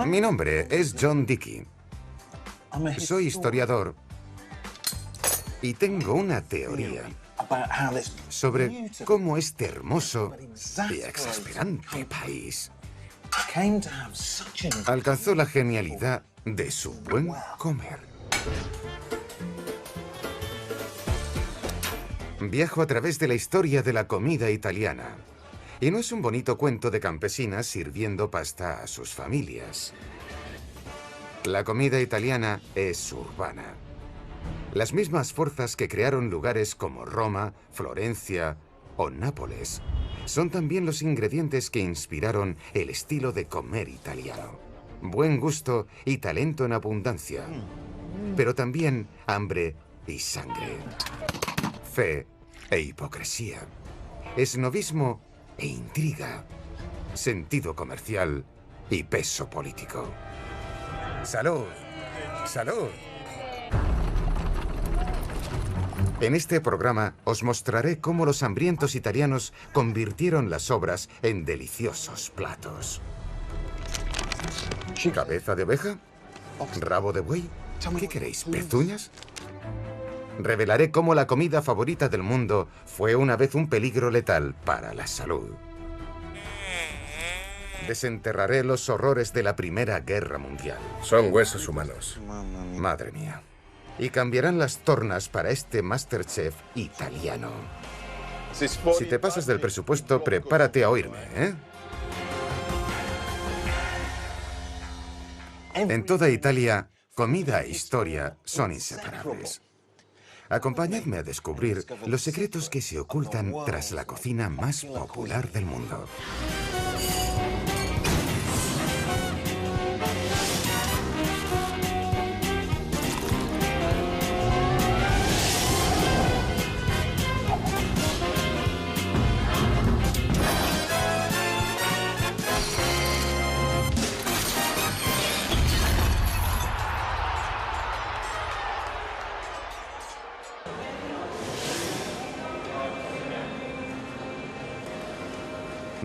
Mi nombre es John Dickey. Soy historiador y tengo una teoría sobre cómo este hermoso y exasperante país alcanzó la genialidad de su buen comer. Viajo a través de la historia de la comida italiana. Y no es un bonito cuento de campesinas sirviendo pasta a sus familias. La comida italiana es urbana. Las mismas fuerzas que crearon lugares como Roma, Florencia o Nápoles son también los ingredientes que inspiraron el estilo de comer italiano. Buen gusto y talento en abundancia, pero también hambre y sangre. Fe e hipocresía. Esnovismo e intriga. Sentido comercial y peso político. ¡Salud! ¡Salud! En este programa os mostraré cómo los hambrientos italianos convirtieron las sobras en deliciosos platos. ¿Cabeza de oveja? ¿Rabo de buey? ¿Qué queréis, pezuñas? Revelaré cómo la comida favorita del mundo fue una vez un peligro letal para la salud. Desenterraré los horrores de la Primera Guerra Mundial. Son huesos humanos. Madre mía. Y cambiarán las tornas para este MasterChef italiano. Si te pasas del presupuesto, prepárate a oírme, ¿eh? En toda Italia, comida e historia son inseparables. Acompañadme a descubrir los secretos que se ocultan tras la cocina más popular del mundo.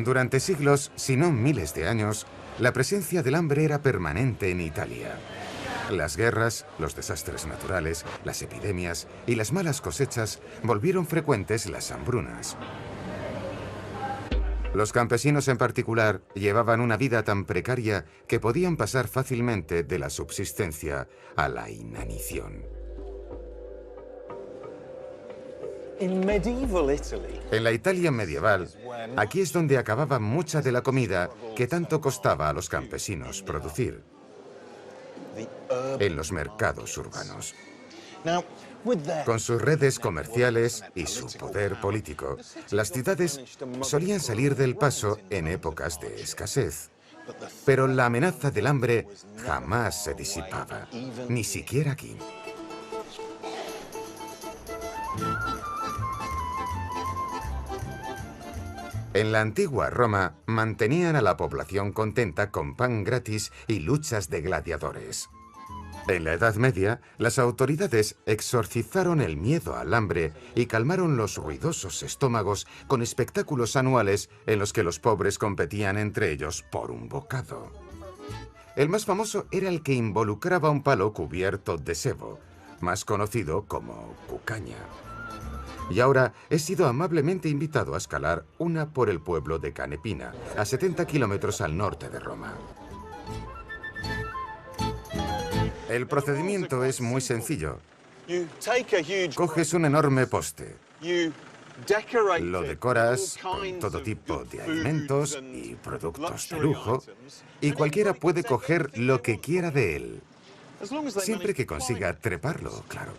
Durante siglos, si no miles de años, la presencia del hambre era permanente en Italia. Las guerras, los desastres naturales, las epidemias y las malas cosechas volvieron frecuentes las hambrunas. Los campesinos en particular llevaban una vida tan precaria que podían pasar fácilmente de la subsistencia a la inanición. En la Italia medieval, aquí es donde acababa mucha de la comida que tanto costaba a los campesinos producir. En los mercados urbanos. Con sus redes comerciales y su poder político, las ciudades solían salir del paso en épocas de escasez. Pero la amenaza del hambre jamás se disipaba, ni siquiera aquí. En la antigua Roma, mantenían a la población contenta con pan gratis y luchas de gladiadores. En la Edad Media, las autoridades exorcizaron el miedo al hambre y calmaron los ruidosos estómagos con espectáculos anuales en los que los pobres competían entre ellos por un bocado. El más famoso era el que involucraba un palo cubierto de sebo, más conocido como cucaña. Y ahora he sido amablemente invitado a escalar una por el pueblo de Canepina, a 70 kilómetros al norte de Roma. El procedimiento es muy sencillo. Coges un enorme poste. Lo decoras con todo tipo de alimentos y productos de lujo, y cualquiera puede coger lo que quiera de él, siempre que consiga treparlo, claro.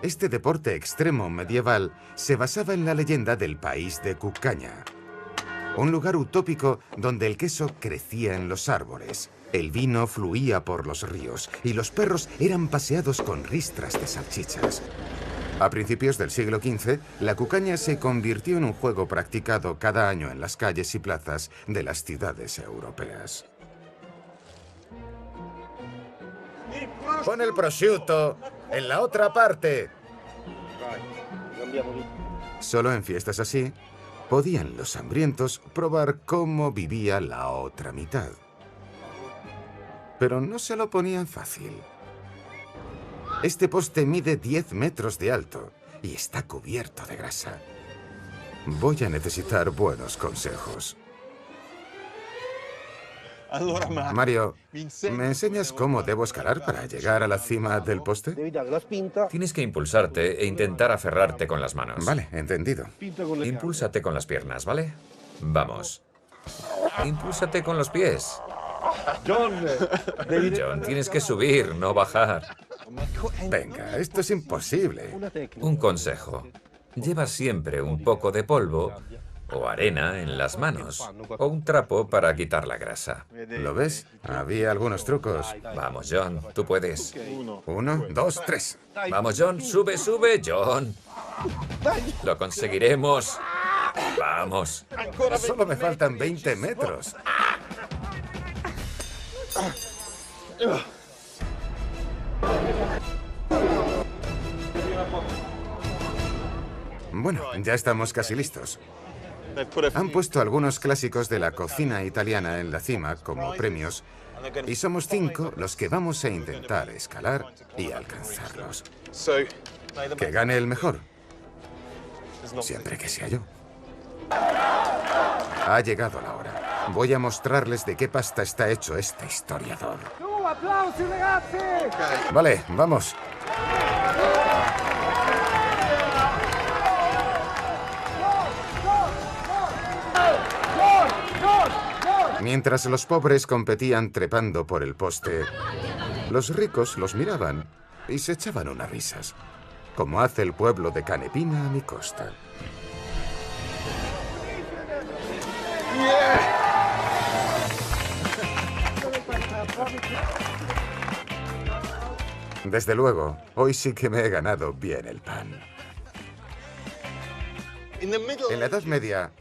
Este deporte extremo medieval se basaba en la leyenda del país de Cucaña, un lugar utópico donde el queso crecía en los árboles, el vino fluía por los ríos y los perros eran paseados con ristras de salchichas. A principios del siglo XV, la cucaña se convirtió en un juego practicado cada año en las calles y plazas de las ciudades europeas. Pon el prosciutto en la otra parte. Solo en fiestas así podían los hambrientos probar cómo vivía la otra mitad. Pero no se lo ponían fácil. Este poste mide 10 metros de alto y está cubierto de grasa. Voy a necesitar buenos consejos. Mario, ¿me enseñas cómo debo escalar para llegar a la cima del poste? Tienes que impulsarte e intentar aferrarte con las manos. Vale, entendido. Impúlsate con las piernas, ¿vale? Vamos. Impúlsate con los pies. John, tienes que subir, no bajar. Venga, esto es imposible. Un consejo. Lleva siempre un poco de polvo o arena en las manos, o un trapo para quitar la grasa. ¿Lo ves? Había algunos trucos. Vamos, John, tú puedes. 1, 2, 3. Vamos, John, sube, sube, John. Lo conseguiremos. Vamos. Solo me faltan 20 metros. Bueno, ya estamos casi listos. Han puesto algunos clásicos de la cocina italiana en la cima como premios y somos 5 los que vamos a intentar escalar y alcanzarlos. Que gane el mejor. Siempre que sea yo. Ha llegado la hora. Voy a mostrarles de qué pasta está hecho este historiador. Vale, vamos. Mientras los pobres competían trepando por el poste, los ricos los miraban y se echaban unas risas, como hace el pueblo de Canepina a mi costa. Desde luego, hoy sí que me he ganado bien el pan. En la Edad Media,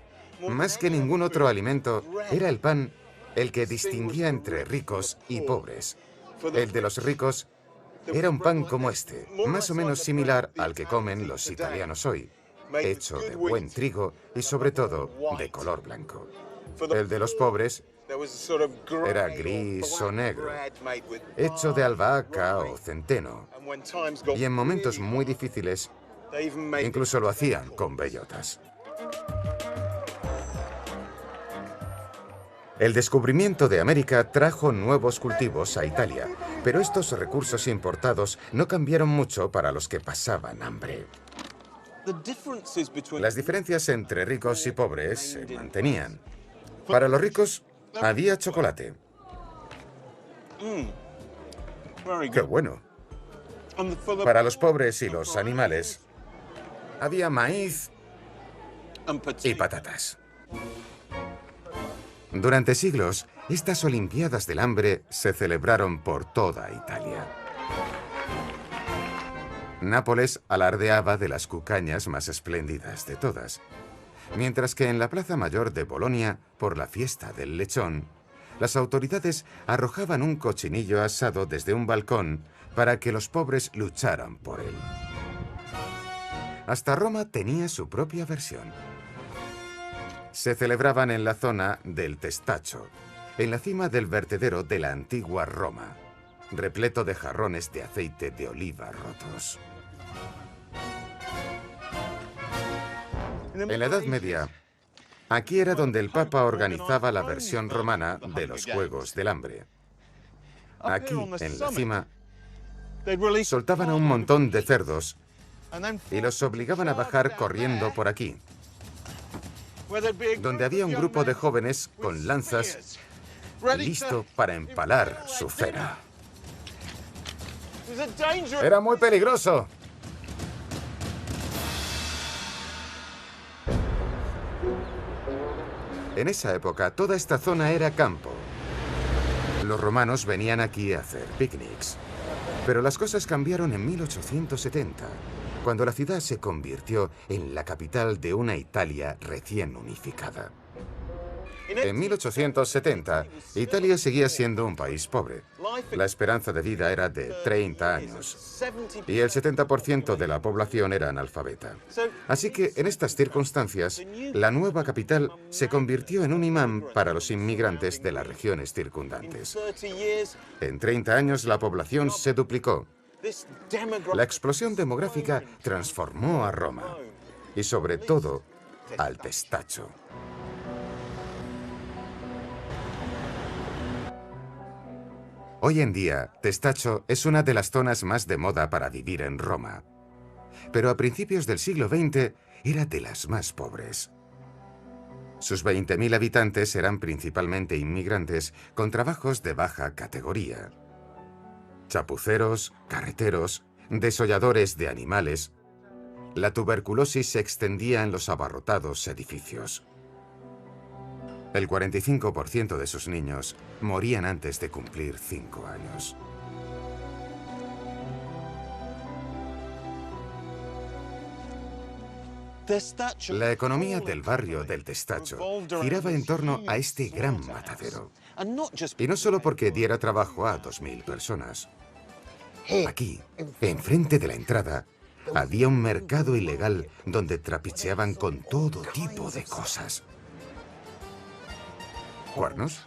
más que ningún otro alimento, era el pan el que distinguía entre ricos y pobres. El de los ricos era un pan como este, más o menos similar al que comen los italianos hoy, hecho de buen trigo y sobre todo de color blanco. El de los pobres era gris o negro, hecho de albahaca o centeno, y en momentos muy difíciles incluso lo hacían con bellotas. El descubrimiento de América trajo nuevos cultivos a Italia, pero estos recursos importados no cambiaron mucho para los que pasaban hambre. Las diferencias entre ricos y pobres se mantenían. Para los ricos había chocolate. ¡Qué bueno! Para los pobres y los animales había maíz y patatas. Durante siglos, estas Olimpiadas del Hambre se celebraron por toda Italia. Nápoles alardeaba de las cucañas más espléndidas de todas, mientras que en la Plaza Mayor de Bolonia, por la fiesta del lechón, las autoridades arrojaban un cochinillo asado desde un balcón para que los pobres lucharan por él. Hasta Roma tenía su propia versión. Se celebraban en la zona del Testaccio, en la cima del vertedero de la antigua Roma, repleto de jarrones de aceite de oliva rotos. En la Edad Media, aquí era donde el Papa organizaba la versión romana de los Juegos del Hambre. Aquí, en la cima, soltaban a un montón de cerdos y los obligaban a bajar corriendo por aquí, donde había un grupo de jóvenes con lanzas listo para empalar su cera. ¡Era muy peligroso! En esa época, toda esta zona era campo. Los romanos venían aquí a hacer picnics. Pero las cosas cambiaron en 1870, cuando la ciudad se convirtió en la capital de una Italia recién unificada. En 1870, Italia seguía siendo un país pobre. La esperanza de vida era de 30 años y el 70% de la población era analfabeta. Así que en estas circunstancias, la nueva capital se convirtió en un imán para los inmigrantes de las regiones circundantes. En 30 años la población se duplicó. La explosión demográfica transformó a Roma y sobre todo al Testaccio. Hoy en día, Testaccio es una de las zonas más de moda para vivir en Roma. Pero a principios del siglo XX era de las más pobres. Sus 20.000 habitantes eran principalmente inmigrantes con trabajos de baja categoría. Chapuceros, carreteros, desolladores de animales. La tuberculosis se extendía en los abarrotados edificios. El 45% de sus niños morían antes de cumplir 5 años. La economía del barrio del Testaccio giraba en torno a este gran matadero. Y no solo porque diera trabajo a 2.000 personas. Aquí, enfrente de la entrada, había un mercado ilegal donde trapicheaban con todo tipo de cosas. ¿Cuernos?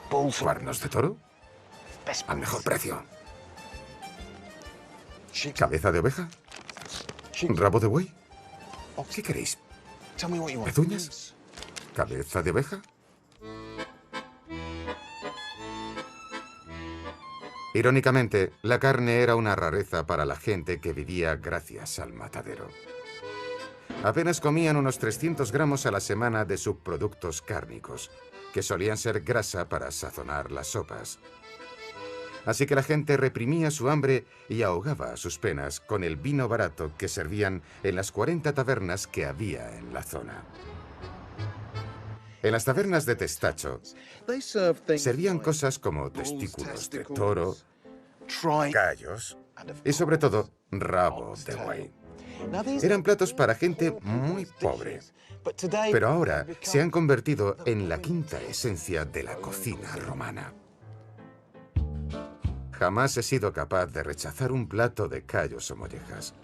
¿Cuernos de toro? Al mejor precio. ¿Cabeza de oveja? ¿Rabo de buey? ¿Qué queréis? ¿Pezuñas? ¿Cabeza de oveja? Irónicamente, la carne era una rareza para la gente que vivía gracias al matadero. Apenas comían unos 300 gramos a la semana de subproductos cárnicos, que solían ser grasa para sazonar las sopas. Así que la gente reprimía su hambre y ahogaba sus penas con el vino barato que servían en las 40 tabernas que había en la zona. En las tabernas de Testaccio servían cosas como testículos de toro, callos y sobre todo rabo de buey. Eran platos para gente muy pobre, pero ahora se han convertido en la quinta esencia de la cocina romana. Jamás he sido capaz de rechazar un plato de callos o mollejas,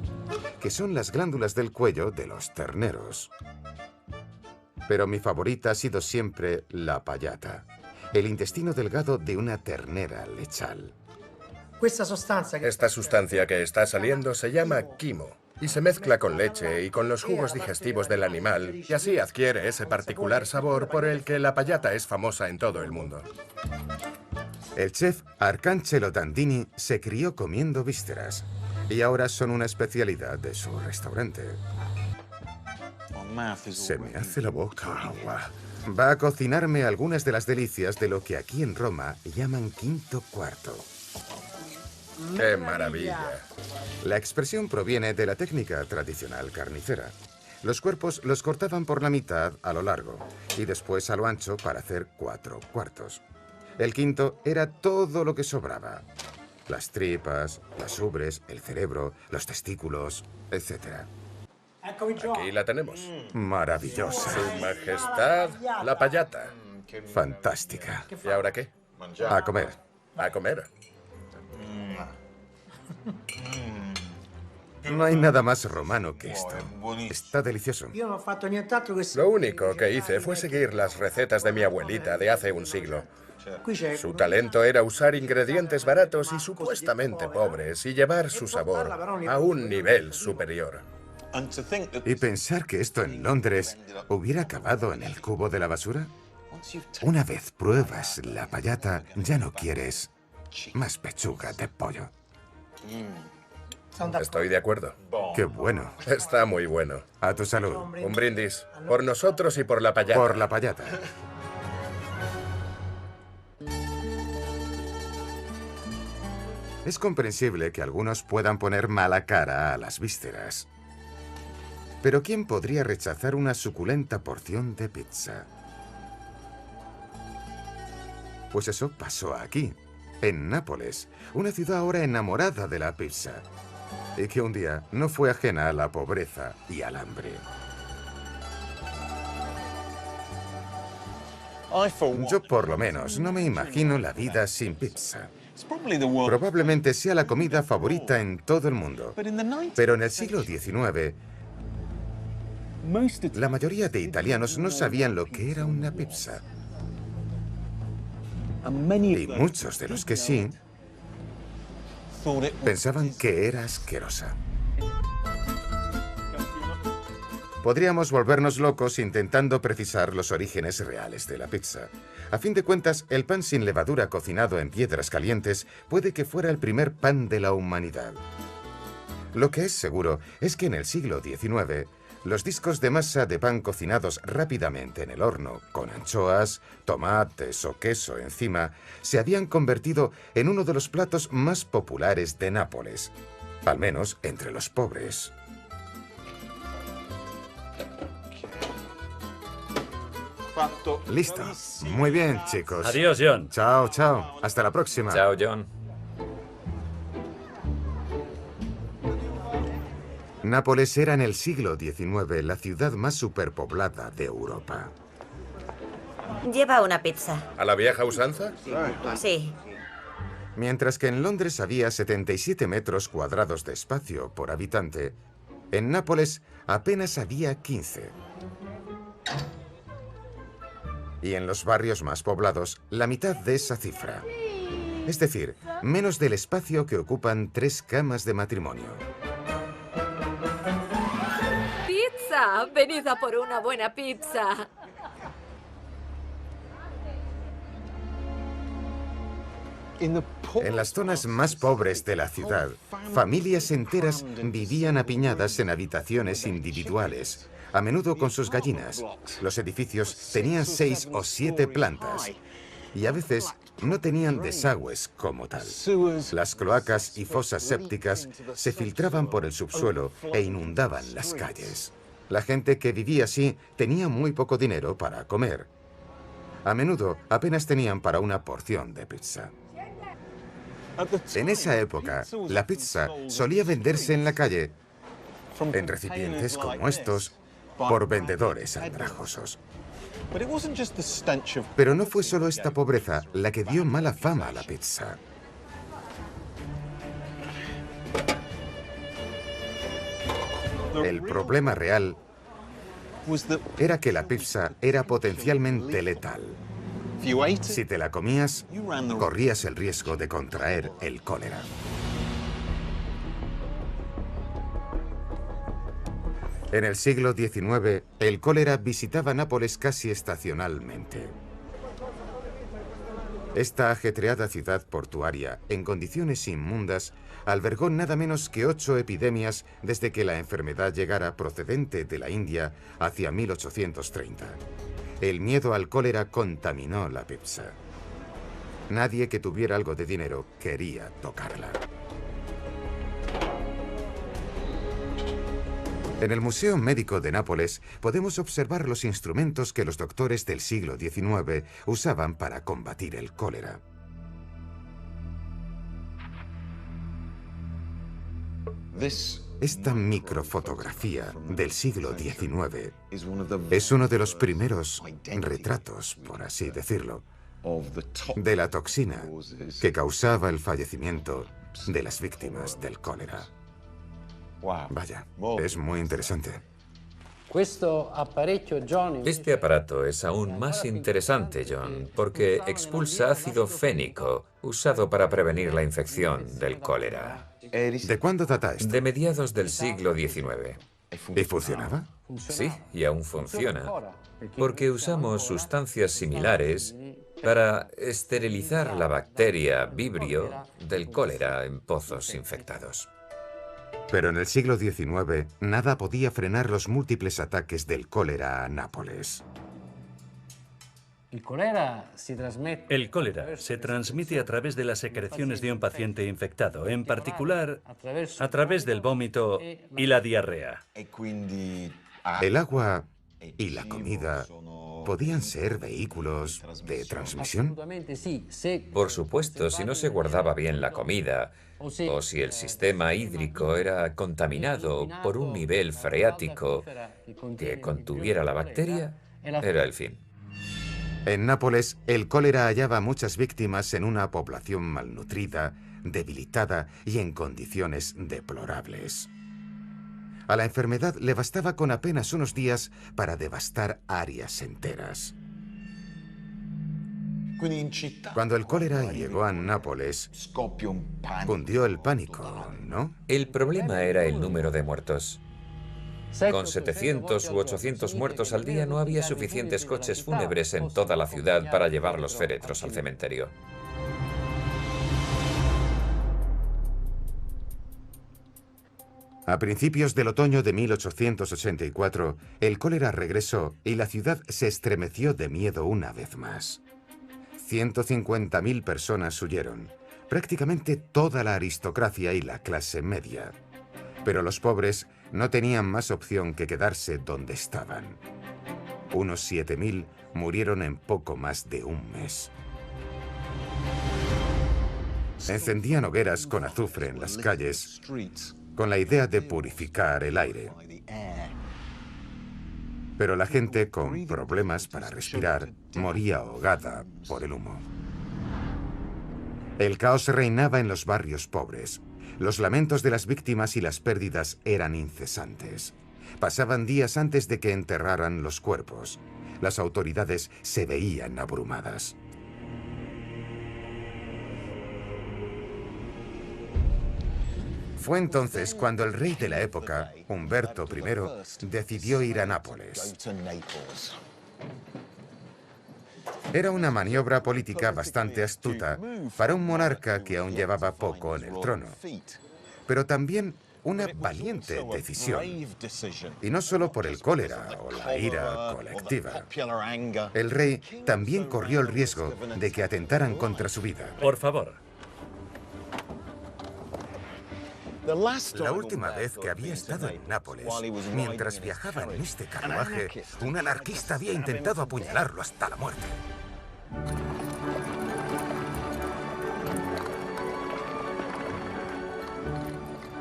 que son las glándulas del cuello de los terneros. Pero mi favorita ha sido siempre la payata, el intestino delgado de una ternera lechal. Esta sustancia que está saliendo se llama quimo y se mezcla con leche y con los jugos digestivos del animal y así adquiere ese particular sabor por el que la payata es famosa en todo el mundo. El chef Arcangelo Dandini se crió comiendo vísceras y ahora son una especialidad de su restaurante. Se me hace la boca agua. Va a cocinarme algunas de las delicias de lo que aquí en Roma llaman quinto cuarto. ¡Qué maravilla! La expresión proviene de la técnica tradicional carnicera. Los cuerpos los cortaban por la mitad a lo largo y después a lo ancho para hacer 4 cuartos. El quinto era todo lo que sobraba. Las tripas, las ubres, el cerebro, los testículos, etc. Aquí la tenemos. Maravillosa. Su Majestad, la payata. Fantástica. ¿Y ahora qué? A comer. A comer. No hay nada más romano que esto. Está delicioso. Lo único que hice fue seguir las recetas de mi abuelita de hace un siglo. Su talento era usar ingredientes baratos y supuestamente pobres y llevar su sabor a un nivel superior. ¿Y pensar que esto en Londres hubiera acabado en el cubo de la basura? Una vez pruebas la payata, ya no quieres más pechuga de pollo. Estoy de acuerdo. ¡Qué bueno! Está muy bueno. A tu salud. Un brindis. Por nosotros y por la payata. Por la payata. Es comprensible que algunos puedan poner mala cara a las vísceras. Pero ¿quién podría rechazar una suculenta porción de pizza? Pues eso pasó aquí, en Nápoles, una ciudad ahora enamorada de la pizza, y que un día no fue ajena a la pobreza y al hambre. Yo por lo menos no me imagino la vida sin pizza. Probablemente sea la comida favorita en todo el mundo. Pero en el siglo XIX, la mayoría de italianos no sabían lo que era una pizza. Y muchos de los que sí, pensaban que era asquerosa. Podríamos volvernos locos intentando precisar los orígenes reales de la pizza. A fin de cuentas, el pan sin levadura cocinado en piedras calientes puede que fuera el primer pan de la humanidad. Lo que es seguro es que en el siglo XIX, los discos de masa de pan cocinados rápidamente en el horno, con anchoas, tomates o queso encima, se habían convertido en uno de los platos más populares de Nápoles, al menos entre los pobres. Listo. Muy bien, chicos. Adiós, John. Chao, chao. Hasta la próxima. Chao, John. Nápoles era en el siglo XIX la ciudad más superpoblada de Europa. Lleva una pizza. ¿A la vieja usanza? Sí. Mientras que en Londres había 77 metros cuadrados de espacio por habitante, en Nápoles apenas había 15. Y en los barrios más poblados, la mitad de esa cifra. Es decir, menos del espacio que ocupan 3 camas de matrimonio. ¡Pizza! ¡Venid a por una buena pizza! En las zonas más pobres de la ciudad, familias enteras vivían apiñadas en habitaciones individuales, a menudo con sus gallinas. Los edificios tenían 6 o 7 plantas y a veces no tenían desagües como tal. Las cloacas y fosas sépticas se filtraban por el subsuelo e inundaban las calles. La gente que vivía así tenía muy poco dinero para comer. A menudo apenas tenían para una porción de pizza. En esa época, la pizza solía venderse en la calle, en recipientes como estos, por vendedores andrajosos. Pero no fue solo esta pobreza la que dio mala fama a la pizza. El problema real era que la pizza era potencialmente letal. Si te la comías, corrías el riesgo de contraer el cólera. En el siglo XIX, el cólera visitaba Nápoles casi estacionalmente. Esta ajetreada ciudad portuaria, en condiciones inmundas, albergó nada menos que 8 epidemias desde que la enfermedad llegara procedente de la India hacia 1830. El miedo al cólera contaminó la pizza. Nadie que tuviera algo de dinero quería tocarla. En el Museo Médico de Nápoles podemos observar los instrumentos que los doctores del siglo XIX usaban para combatir el cólera. Esta microfotografía del siglo XIX es uno de los primeros retratos, por así decirlo, de la toxina que causaba el fallecimiento de las víctimas del cólera. Vaya, es muy interesante. Este aparato es aún más interesante, John, porque expulsa ácido fénico, usado para prevenir la infección del cólera. ¿De cuándo data esto? De mediados del siglo XIX. ¿Y funcionaba? Sí, y aún funciona, porque usamos sustancias similares para esterilizar la bacteria Vibrio del cólera en pozos infectados. Pero en el siglo XIX, nada podía frenar los múltiples ataques del cólera a Nápoles. El cólera se transmite a través de las secreciones de un paciente infectado, en particular a través del vómito y la diarrea. El agua y la comida podían ser vehículos de transmisión. Por supuesto, si no se guardaba bien la comida, o si el sistema hídrico era contaminado por un nivel freático que contuviera la bacteria, era el fin. En Nápoles, el cólera hallaba muchas víctimas en una población malnutrida, debilitada y en condiciones deplorables. A la enfermedad le bastaba con apenas unos días para devastar áreas enteras. Cuando el cólera llegó a Nápoles, cundió el pánico, ¿no? El problema era el número de muertos. Con 700 u 800 muertos al día no había suficientes coches fúnebres en toda la ciudad para llevar los féretros al cementerio. A principios del otoño de 1884, el cólera regresó y la ciudad se estremeció de miedo una vez más. 150.000 personas huyeron, prácticamente toda la aristocracia y la clase media. Pero los pobres no tenían más opción que quedarse donde estaban. Unos 7.000 murieron en poco más de un mes. Encendían hogueras con azufre en las calles, con la idea de purificar el aire. Pero la gente con problemas para respirar moría ahogada por el humo. El caos reinaba en los barrios pobres. Los lamentos de las víctimas y las pérdidas eran incesantes. Pasaban días antes de que enterraran los cuerpos. Las autoridades se veían abrumadas. Fue entonces cuando el rey de la época, Umberto I, decidió ir a Nápoles. Era una maniobra política bastante astuta para un monarca que aún llevaba poco en el trono, pero también una valiente decisión, y no solo por el cólera o la ira colectiva. El rey también corrió el riesgo de que atentaran contra su vida. Por favor. La última vez que había estado en Nápoles, mientras viajaba en este carruaje, un anarquista había intentado apuñalarlo hasta la muerte.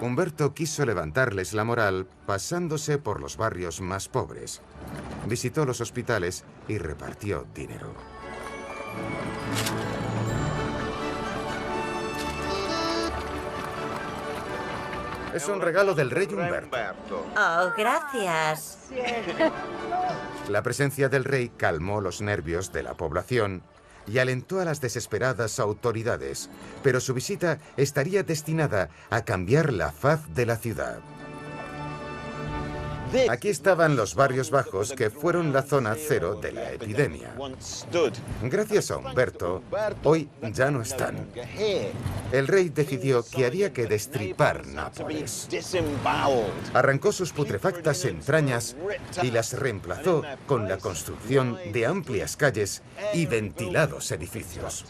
Umberto quiso levantarles la moral pasándose por los barrios más pobres. Visitó los hospitales y repartió dinero. Es un regalo del rey Umberto. Oh, gracias. La presencia del rey calmó los nervios de la población y alentó a las desesperadas autoridades, pero su visita estaría destinada a cambiar la faz de la ciudad. Aquí estaban los barrios bajos que fueron la zona cero de la epidemia. Gracias a Umberto, hoy ya no están. El rey decidió que había que destripar Nápoles. Arrancó sus putrefactas entrañas y las reemplazó con la construcción de amplias calles y ventilados edificios.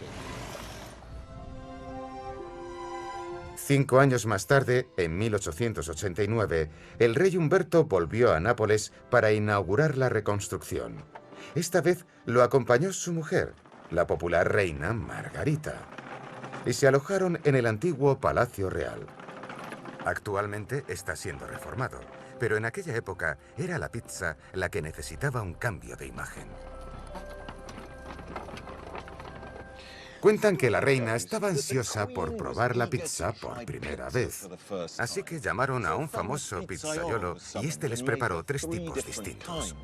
5 años más tarde, en 1889, el rey Umberto volvió a Nápoles para inaugurar la reconstrucción. Esta vez lo acompañó su mujer, la popular reina Margarita, y se alojaron en el antiguo Palacio Real. Actualmente está siendo reformado, pero en aquella época era la pizza la que necesitaba un cambio de imagen. Cuentan que la reina estaba ansiosa por probar la pizza por primera vez. Así que llamaron a un famoso pizzaiolo y este les preparó 3 tipos distintos.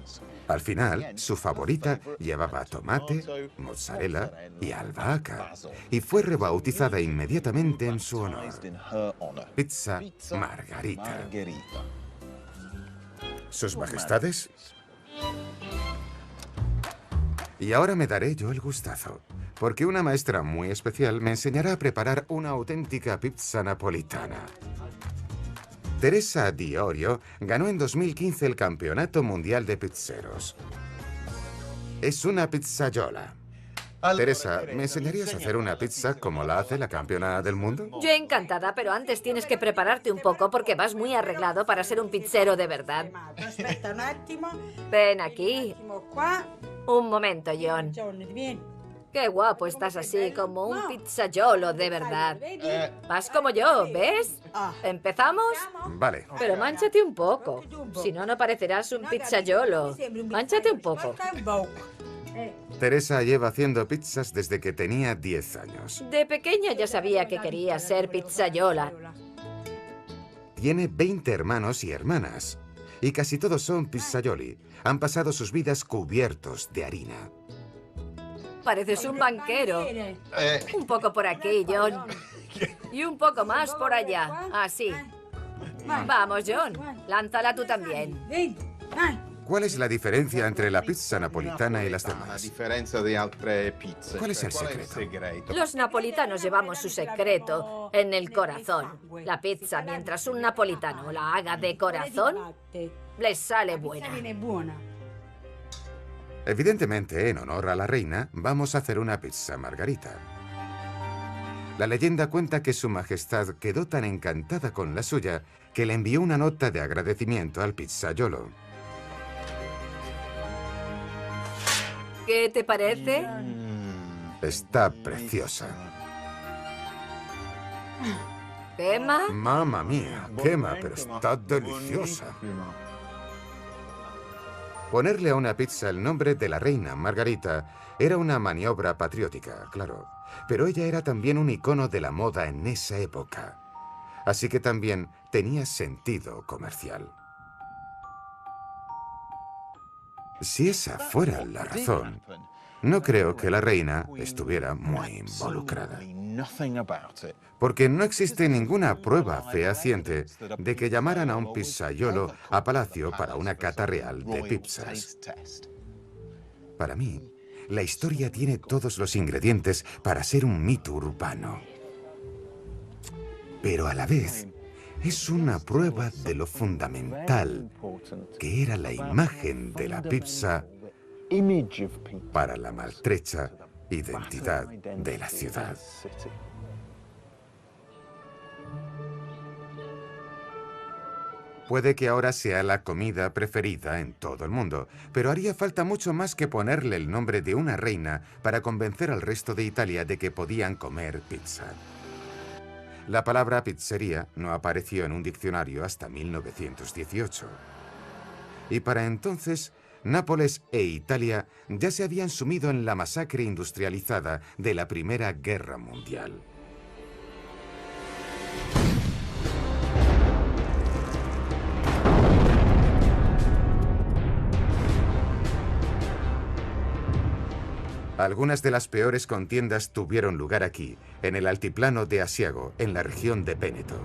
Al final, su favorita llevaba tomate, mozzarella y albahaca, y fue rebautizada inmediatamente en su honor. Pizza Margarita. ¿Sus majestades? Y ahora me daré yo el gustazo, porque una maestra muy especial me enseñará a preparar una auténtica pizza napolitana. Teresa Di Orio ganó en 2015 el Campeonato Mundial de Pizzeros. Es una pizzaiola. Teresa, ¿me enseñarías a hacer una pizza como la hace la campeona del mundo? Yo encantada, pero antes tienes que prepararte un poco porque vas muy arreglado para ser un pizzero de verdad. Ven aquí. Un momento, John. Qué guapo estás así, como un pizzaiolo de verdad. Vas como yo, ¿ves? ¿Empezamos? Vale. Pero mánchate un poco. Si no, no parecerás un pizzaiolo. Mánchate un poco. Teresa lleva haciendo pizzas desde que tenía 10 años. De pequeña ya sabía que quería ser pizzaiola. Tiene 20 hermanos y hermanas. Y casi todos son pizzaioli. Han pasado sus vidas cubiertos de harina. Pareces un banquero. Un poco por aquí, John. Y un poco más por allá. Así. Vamos, John. Lánzala tú también. ¿Cuál es la diferencia entre la pizza napolitana y las demás? ¿Cuál es el secreto? Los napolitanos llevamos su secreto en el corazón. La pizza, mientras un napolitano la haga de corazón, les sale buena. Evidentemente, en honor a la reina, vamos a hacer una pizza margarita. La leyenda cuenta que su majestad quedó tan encantada con la suya que le envió una nota de agradecimiento al pizzaiolo. ¿Qué te parece? Está preciosa. ¿Quema? Mamma mía, quema, pero está deliciosa. Ponerle a una pizza el nombre de la reina Margarita era una maniobra patriótica, claro. Pero ella era también un icono de la moda en esa época. Así que también tenía sentido comercial. Si esa fuera la razón, no creo que la reina estuviera muy involucrada. Porque no existe ninguna prueba fehaciente de que llamaran a un pizzaiolo a palacio para una cata real de pizzas. Para mí, la historia tiene todos los ingredientes para ser un mito urbano. Pero a la vez, es una prueba de lo fundamental que era la imagen de la pizza para la maltrecha identidad de la ciudad. Puede que ahora sea la comida preferida en todo el mundo, pero haría falta mucho más que ponerle el nombre de una reina para convencer al resto de Italia de que podían comer pizza. La palabra pizzería no apareció en un diccionario hasta 1918. Y para entonces, Nápoles e Italia ya se habían sumido en la masacre industrializada de la Primera Guerra Mundial. Algunas de las peores contiendas tuvieron lugar aquí, en el altiplano de Asiago, en la región de Véneto.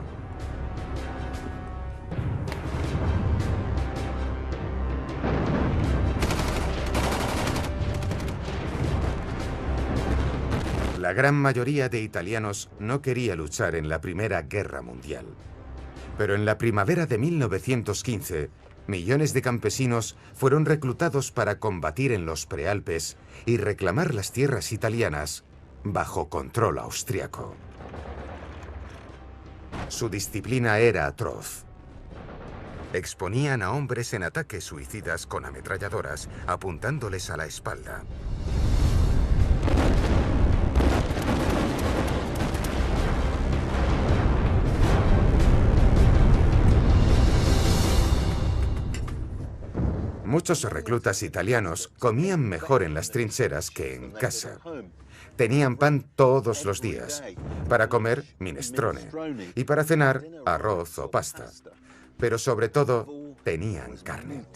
La gran mayoría de italianos no quería luchar en la Primera Guerra Mundial. Pero en la primavera de 1915, millones de campesinos fueron reclutados para combatir en los Prealpes y reclamar las tierras italianas bajo control austriaco. Su disciplina era atroz. Exponían a hombres en ataques suicidas con ametralladoras, apuntándoles a la espalda. Muchos reclutas italianos comían mejor en las trincheras que en casa. Tenían pan todos los días. Para comer, minestrone. Y para cenar, arroz o pasta. Pero sobre todo, tenían carne.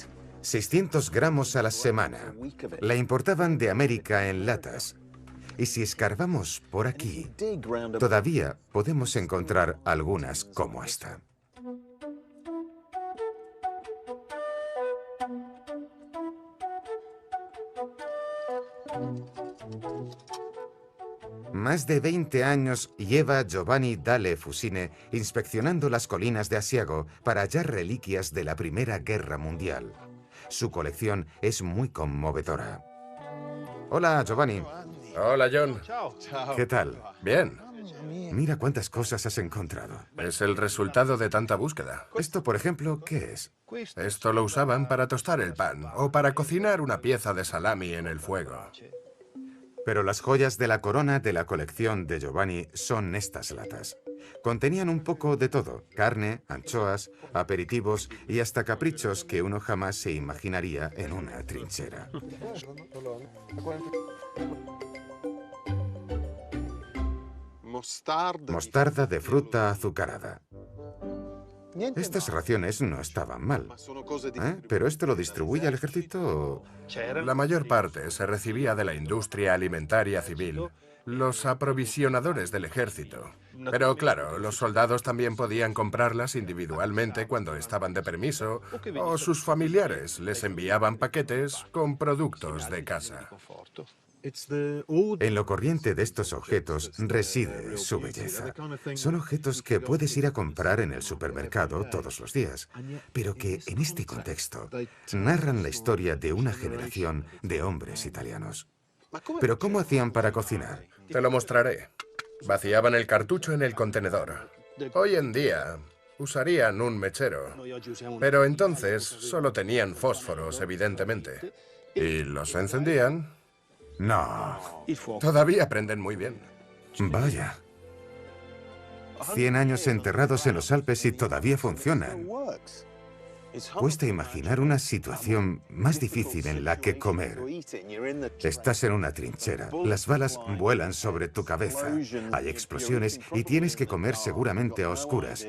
600 gramos a la semana. La importaban de América en latas. Y si escarbamos por aquí, todavía podemos encontrar algunas como esta. Más de 20 años lleva Giovanni Dalle Fusine inspeccionando las colinas de Asiago para hallar reliquias de la Primera Guerra Mundial. Su colección es muy conmovedora. Hola, Giovanni. Hola, John. ¿Qué tal? Bien. Mira cuántas cosas has encontrado. Es el resultado de tanta búsqueda. Esto, por ejemplo, ¿qué es? Esto lo usaban para tostar el pan o para cocinar una pieza de salami en el fuego. Pero las joyas de la corona de la colección de Giovanni son estas latas. Contenían un poco de todo: carne, anchoas, aperitivos y hasta caprichos que uno jamás se imaginaría en una trinchera. Mostarda de fruta azucarada. Estas raciones no estaban mal, ¿Pero esto lo distribuye al ejército? La mayor parte se recibía de la industria alimentaria civil, los aprovisionadores del ejército. Pero claro, los soldados también podían comprarlas individualmente cuando estaban de permiso, o sus familiares les enviaban paquetes con productos de casa. En lo corriente de estos objetos reside su belleza. Son objetos que puedes ir a comprar en el supermercado todos los días, pero que en este contexto narran la historia de una generación de hombres italianos. ¿Pero cómo hacían para cocinar? Te lo mostraré. Vaciaban el cartucho en el contenedor. Hoy en día usarían un mechero, pero entonces solo tenían fósforos, evidentemente. Y los encendían. No. Todavía aprenden muy bien. Vaya. 100 años enterrados en los Alpes y todavía funcionan. Cuesta imaginar una situación más difícil en la que comer. Estás en una trinchera, las balas vuelan sobre tu cabeza, hay explosiones y tienes que comer seguramente a oscuras,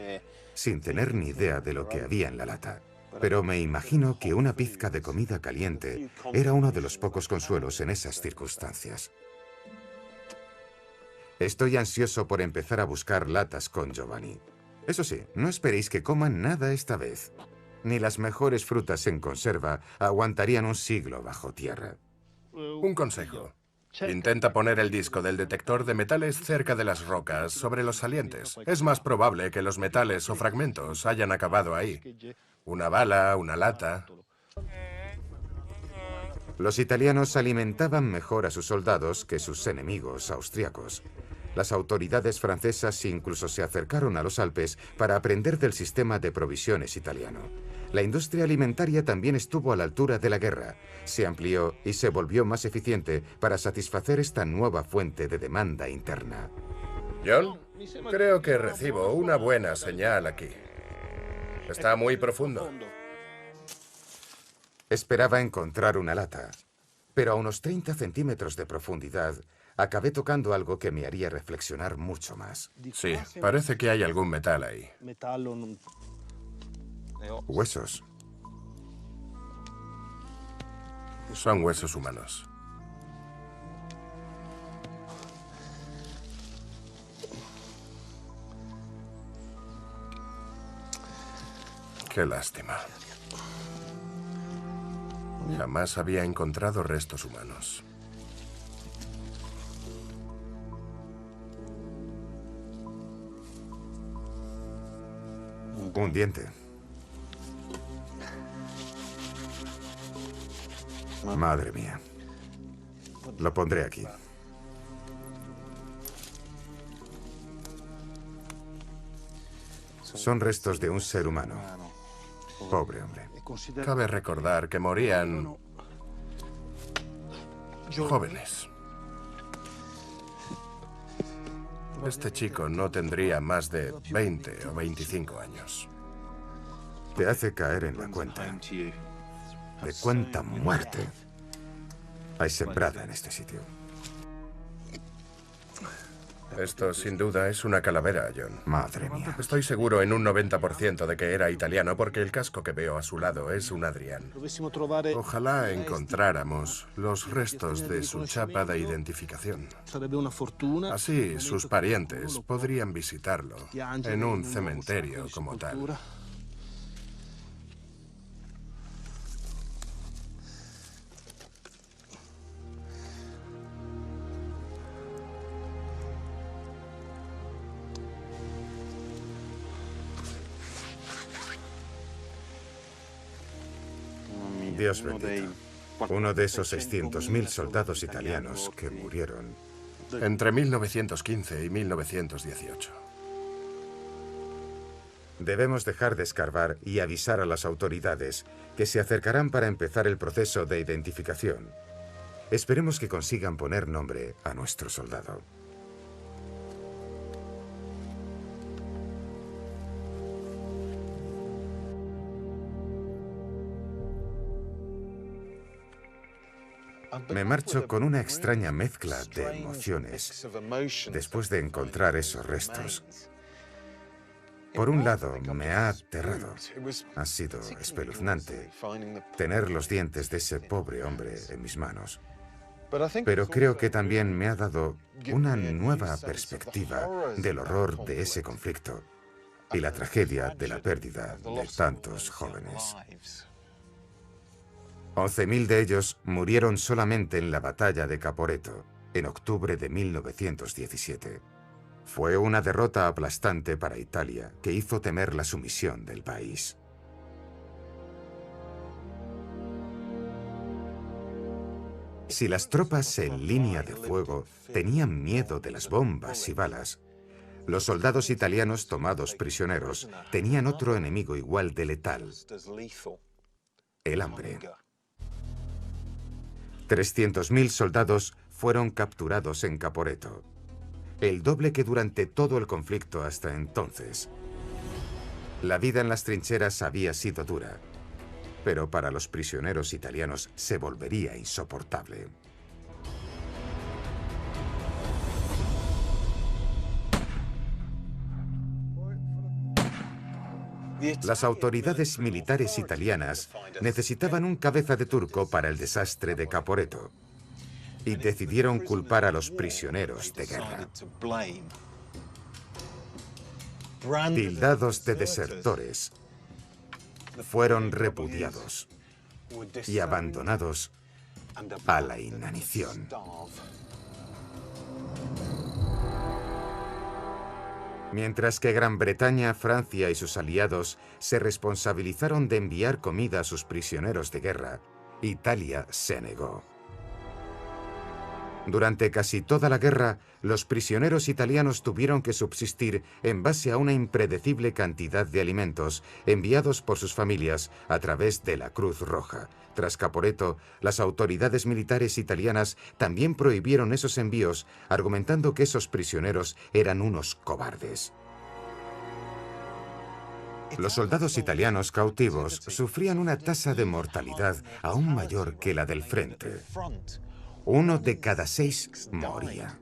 sin tener ni idea de lo que había en la lata. Pero me imagino que una pizca de comida caliente era uno de los pocos consuelos en esas circunstancias. Estoy ansioso por empezar a buscar latas con Giovanni. Eso sí, no esperéis que coman nada esta vez. Ni las mejores frutas en conserva aguantarían un siglo bajo tierra. Un consejo. Intenta poner el disco del detector de metales cerca de las rocas, sobre los salientes. Es más probable que los metales o fragmentos hayan acabado ahí. Una bala, una lata. Los italianos alimentaban mejor a sus soldados que sus enemigos austriacos. Las autoridades francesas incluso se acercaron a los Alpes para aprender del sistema de provisiones italiano. La industria alimentaria también estuvo a la altura de la guerra. Se amplió y se volvió más eficiente para satisfacer esta nueva fuente de demanda interna. John, creo que recibo una buena señal aquí. Está muy profundo. Esperaba encontrar una lata, pero a unos 30 centímetros de profundidad acabé tocando algo que me haría reflexionar mucho más. Sí, parece que hay algún metal ahí. Huesos. Son huesos humanos. Qué lástima. Jamás había encontrado restos humanos. Un diente. Madre mía. Lo pondré aquí. Son restos de un ser humano. Pobre hombre. Cabe recordar que morían jóvenes. Este chico no tendría más de 20 o 25 años. Te hace caer en la cuenta de cuánta muerte hay sembrada en este sitio. Esto, sin duda, es una calavera, John. Madre mía. Estoy seguro en un 90% de que era italiano porque el casco que veo a su lado es un Adrián. Ojalá encontráramos los restos de su chapa de identificación. Así, sus parientes podrían visitarlo en un cementerio como tal. Dios bendito. Uno de esos 600.000 soldados italianos que murieron entre 1915 y 1918. Debemos dejar de escarbar y avisar a las autoridades que se acercarán para empezar el proceso de identificación. Esperemos que consigan poner nombre a nuestro soldado. Me marcho con una extraña mezcla de emociones después de encontrar esos restos. Por un lado, me ha aterrado. Ha sido espeluznante tener los dientes de ese pobre hombre en mis manos. Pero creo que también me ha dado una nueva perspectiva del horror de ese conflicto y la tragedia de la pérdida de tantos jóvenes. 11.000 de ellos murieron solamente en la batalla de Caporetto, en octubre de 1917. Fue una derrota aplastante para Italia que hizo temer la sumisión del país. Si las tropas en línea de fuego tenían miedo de las bombas y balas, los soldados italianos tomados prisioneros tenían otro enemigo igual de letal: el hambre. 300.000 soldados fueron capturados en Caporetto, el doble que durante todo el conflicto hasta entonces. La vida en las trincheras había sido dura, pero para los prisioneros italianos se volvería insoportable. Las autoridades militares italianas necesitaban un cabeza de turco para el desastre de Caporetto y decidieron culpar a los prisioneros de guerra. Tildados de desertores, fueron repudiados y abandonados a la inanición. Mientras que Gran Bretaña, Francia y sus aliados se responsabilizaron de enviar comida a sus prisioneros de guerra, Italia se negó. Durante casi toda la guerra, los prisioneros italianos tuvieron que subsistir en base a una impredecible cantidad de alimentos enviados por sus familias a través de la Cruz Roja. Tras Caporetto, las autoridades militares italianas también prohibieron esos envíos, argumentando que esos prisioneros eran unos cobardes. Los soldados italianos cautivos sufrían una tasa de mortalidad aún mayor que la del frente. 1 de cada 6 moría.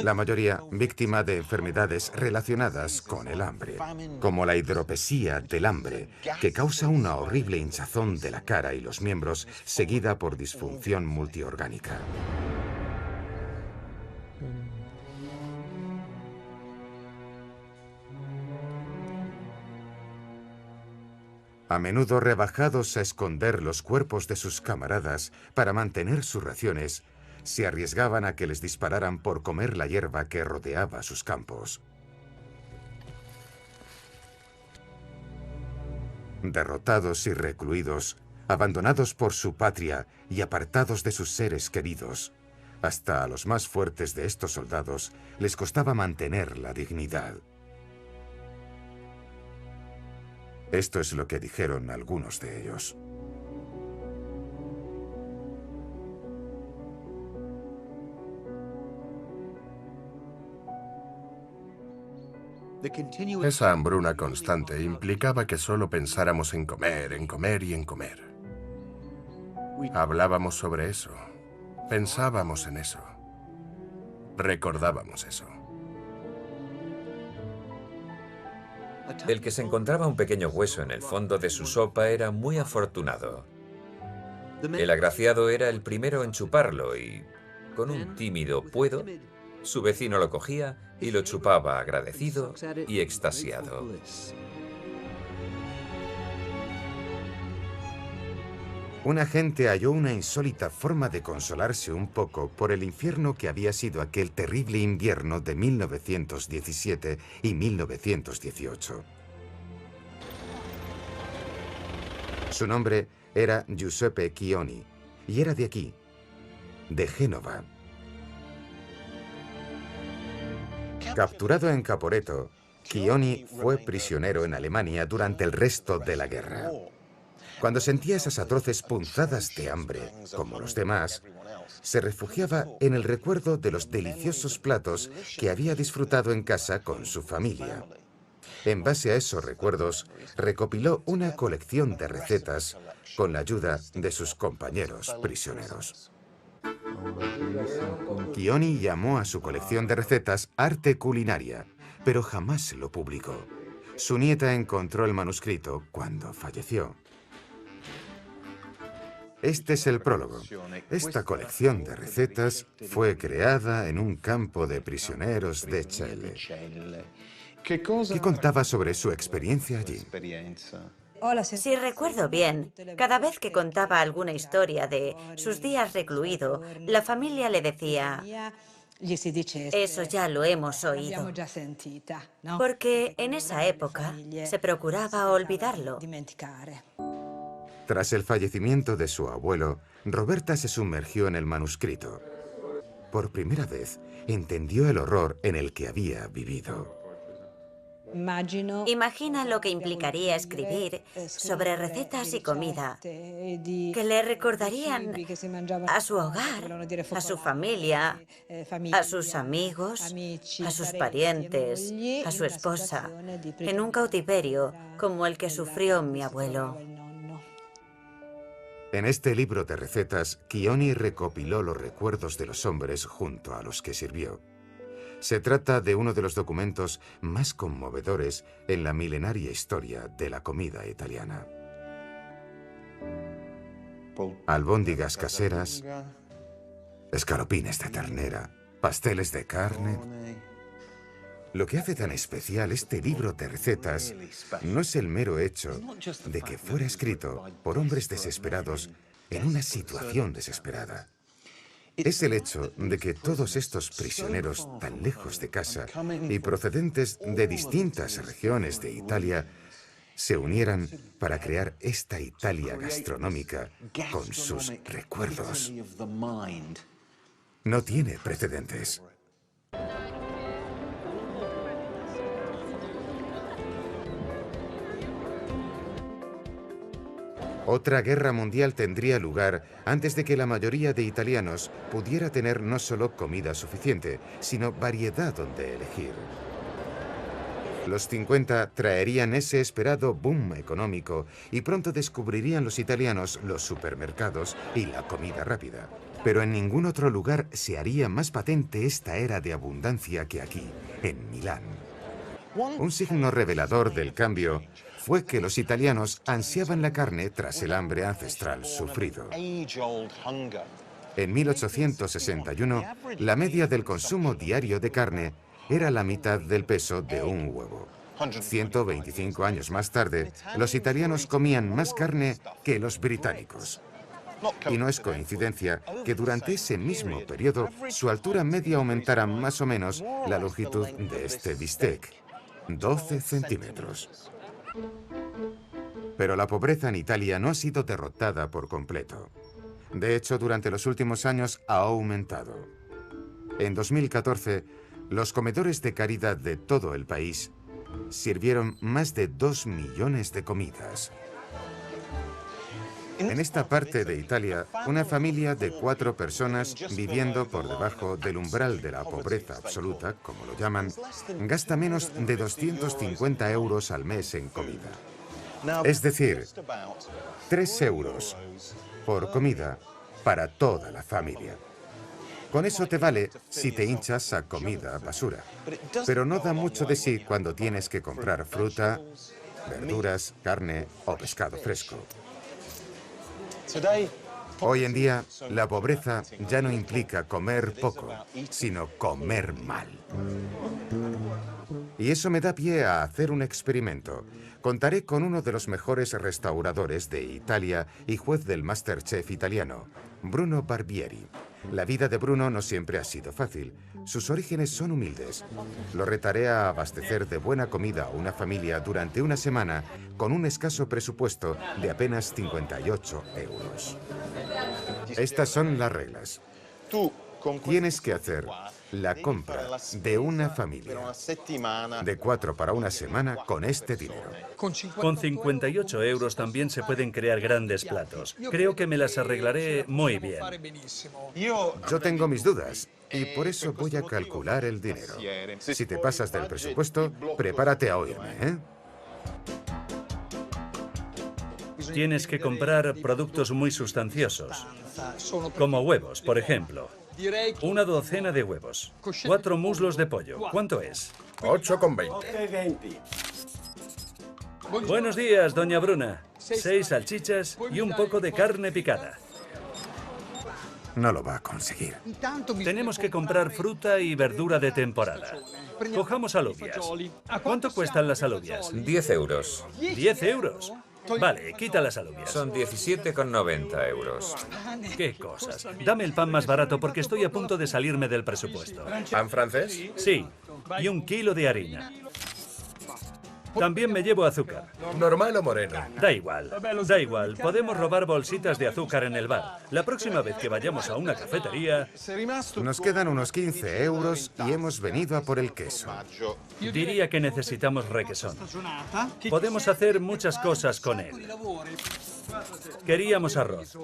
La mayoría víctima de enfermedades relacionadas con el hambre, como la hidropesía del hambre, que causa una horrible hinchazón de la cara y los miembros, seguida por disfunción multiorgánica. A menudo rebajados a esconder los cuerpos de sus camaradas para mantener sus raciones, se arriesgaban a que les dispararan por comer la hierba que rodeaba sus campos. Derrotados y recluidos, abandonados por su patria y apartados de sus seres queridos, hasta a los más fuertes de estos soldados les costaba mantener la dignidad. Esto es lo que dijeron algunos de ellos. Esa hambruna constante implicaba que solo pensáramos en comer y en comer. Hablábamos sobre eso, pensábamos en eso, recordábamos eso. El que se encontraba un pequeño hueso en el fondo de su sopa era muy afortunado. El agraciado era el primero en chuparlo y, con un tímido "puedo", su vecino lo cogía y lo chupaba agradecido y extasiado. Un agente halló una insólita forma de consolarse un poco por el infierno que había sido aquel terrible invierno de 1917 y 1918. Su nombre era Giuseppe Chioni y era de aquí, de Génova. Capturado en Caporetto, Chioni fue prisionero en Alemania durante el resto de la guerra. Cuando sentía esas atroces punzadas de hambre, como los demás, se refugiaba en el recuerdo de los deliciosos platos que había disfrutado en casa con su familia. En base a esos recuerdos, recopiló una colección de recetas con la ayuda de sus compañeros prisioneros. Chioni llamó a su colección de recetas Arte Culinaria, pero jamás lo publicó. Su nieta encontró el manuscrito cuando falleció. Este es el prólogo. Esta colección de recetas fue creada en un campo de prisioneros de Celle. ¿Qué contaba sobre su experiencia allí? Si recuerdo bien, cada vez que contaba alguna historia de sus días recluido, la familia le decía: eso ya lo hemos oído. Porque en esa época se procuraba olvidarlo. Tras el fallecimiento de su abuelo, Roberta se sumergió en el manuscrito. Por primera vez, entendió el horror en el que había vivido. Imagina lo que implicaría escribir sobre recetas y comida que le recordarían a su hogar, a su familia, a sus amigos, a sus parientes, a su esposa, en un cautiverio como el que sufrió mi abuelo. En este libro de recetas, Chioni recopiló los recuerdos de los hombres junto a los que sirvió. Se trata de uno de los documentos más conmovedores en la milenaria historia de la comida italiana. Albóndigas caseras, escalopines de ternera, pasteles de carne. Lo que hace tan especial este libro de recetas no es el mero hecho de que fuera escrito por hombres desesperados en una situación desesperada. Es el hecho de que todos estos prisioneros tan lejos de casa y procedentes de distintas regiones de Italia se unieran para crear esta Italia gastronómica con sus recuerdos. No tiene precedentes. Otra guerra mundial tendría lugar antes de que la mayoría de italianos pudiera tener no solo comida suficiente, sino variedad donde elegir. Los 50 traerían ese esperado boom económico y pronto descubrirían los italianos los supermercados y la comida rápida. Pero en ningún otro lugar se haría más patente esta era de abundancia que aquí, en Milán. Un signo revelador del cambio fue que los italianos ansiaban la carne tras el hambre ancestral sufrido. En 1861, la media del consumo diario de carne era la mitad del peso de un huevo. 125 años más tarde, los italianos comían más carne que los británicos. Y no es coincidencia que durante ese mismo periodo su altura media aumentara más o menos la longitud de este bistec, 12 centímetros. Pero la pobreza en Italia no ha sido derrotada por completo. De hecho, durante los últimos años ha aumentado. En 2014, los comedores de caridad de todo el país sirvieron más de 2 millones de comidas. En esta parte de Italia, una familia de 4 personas viviendo por debajo del umbral de la pobreza absoluta, como lo llaman, gasta menos de 250 euros al mes en comida. Es decir, 3 euros por comida para toda la familia. Con eso te vale si te hinchas a comida basura. Pero no da mucho de sí cuando tienes que comprar fruta, verduras, carne o pescado fresco. Hoy en día, la pobreza ya no implica comer poco, sino comer mal. Y eso me da pie a hacer un experimento. Contaré con uno de los mejores restauradores de Italia y juez del MasterChef italiano, Bruno Barbieri. La vida de Bruno no siempre ha sido fácil. Sus orígenes son humildes. Lo retaré a abastecer de buena comida a una familia durante una semana con un escaso presupuesto de apenas 58 euros. Estas son las reglas. Tienes que hacer la compra de una familia de 4 para una semana con este dinero. Con 58 euros también se pueden crear grandes platos. Creo que me las arreglaré muy bien. Yo tengo mis dudas y por eso voy a calcular el dinero. Si te pasas del presupuesto, prepárate a oírme, ¿eh? Tienes que comprar productos muy sustanciosos, como huevos, por ejemplo. Una docena de huevos. 4 muslos de pollo. ¿Cuánto es? 8,20. Buenos días, doña Bruna. 6 salchichas y un poco de carne picada. No lo va a conseguir. Tenemos que comprar fruta y verdura de temporada. Cojamos alubias. ¿Cuánto cuestan las alubias? 10 euros. ¿10 euros? Vale, quita las alubias. Son 17,90 euros. ¿Qué cosas? Dame el pan más barato porque estoy a punto de salirme del presupuesto. ¿Pan francés? Sí, y 1 kilo de harina. También me llevo azúcar. ¿Normal o moreno? Da igual, da igual. Podemos robar bolsitas de azúcar en el bar. La próxima vez que vayamos a una cafetería... Nos quedan unos 15 euros y hemos venido a por el queso. Diría que necesitamos requesón. Podemos hacer muchas cosas con él. Queríamos arroz.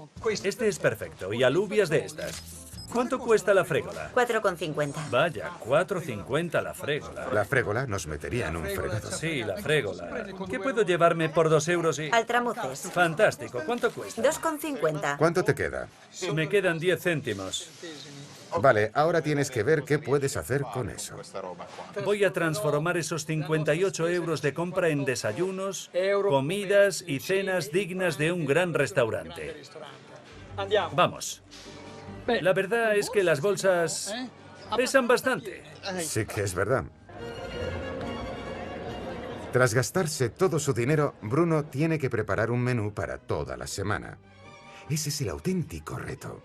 Este es perfecto. Y alubias de estas. ¿Cuánto cuesta la frégola? 4,50. Vaya, 4,50 la frégola. La frégola nos metería en un fregado. Sí, la frégola. ¿Qué puedo llevarme por 2 euros y...? Altramuces. Fantástico. ¿Cuánto cuesta? 2,50. ¿Cuánto te queda? Me quedan 10 céntimos. Vale, ahora tienes que ver qué puedes hacer con eso. Voy a transformar esos 58 euros de compra en desayunos, comidas y cenas dignas de un gran restaurante. Vamos. La verdad es que las bolsas pesan bastante. Sí que es verdad. Tras gastarse todo su dinero, Bruno tiene que preparar un menú para toda la semana. Ese es el auténtico reto.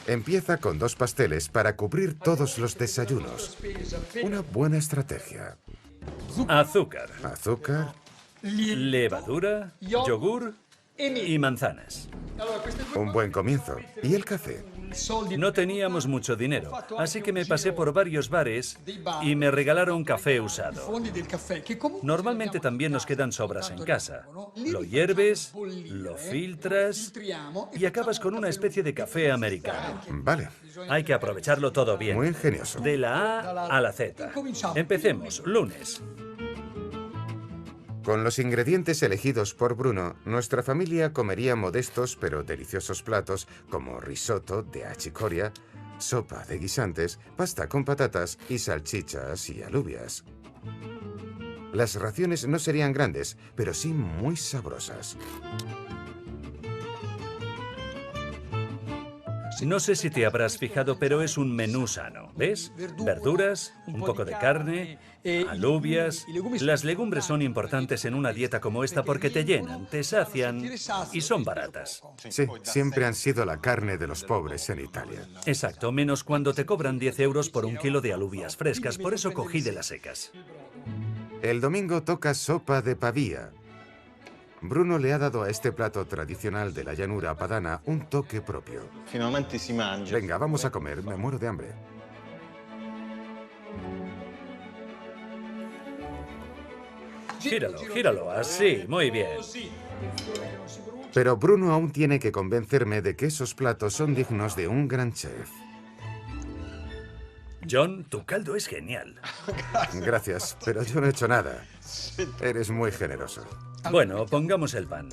Empieza con 2 pasteles para cubrir todos los desayunos. Una buena estrategia. Azúcar, Azúcar, levadura, yogur y manzanas. un buen comienzo. ¿Y el café? No teníamos mucho dinero, así que me pasé por varios bares y me regalaron café usado. Normalmente también nos quedan sobras en casa. Lo hierves, lo filtras y acabas con una especie de café americano. Vale, Hay que aprovecharlo todo bien. muy ingenioso. De la A a la Z. Empecemos, lunes. Con los ingredientes elegidos por Bruno, nuestra familia comería modestos pero deliciosos platos como risotto de achicoria, sopa de guisantes, pasta con patatas y salchichas y alubias. Las raciones no serían grandes, pero sí muy sabrosas. No sé si te habrás fijado, pero es un menú sano. ¿Ves? Verduras, un poco de carne, alubias. Las legumbres son importantes en una dieta como esta porque te llenan, te sacian y son baratas. Sí, siempre han sido la carne de los pobres en Italia. Exacto, menos cuando te cobran 10 euros por 1 kilo de alubias frescas, por eso cogí de las secas. El domingo toca sopa de pavía. Bruno le ha dado a este plato tradicional de la llanura padana un toque propio. Finalmente si mangia. Venga, vamos a comer, me muero de hambre. Gíralo, gíralo, así, muy bien. Pero Bruno aún tiene que convencerme de que esos platos son dignos de un gran chef. John, tu caldo es genial. Gracias, pero yo no he hecho nada. Eres muy generoso. Bueno, pongamos el pan.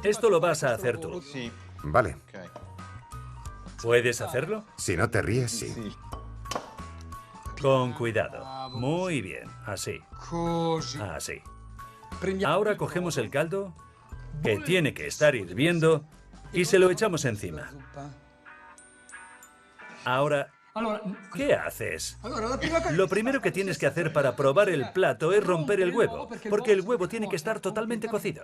Esto lo vas a hacer tú. Sì, Vale, ok. ¿Puedes hacerlo? si no te ríes, sí. Con cuidado. Muy bien, así. Así. Ahora cogemos el caldo, que tiene que estar hirviendo, y se lo echamos encima. Ahora, ¿qué haces? Lo primero que tienes que hacer para probar el plato es romper el huevo, porque el huevo tiene que estar totalmente cocido.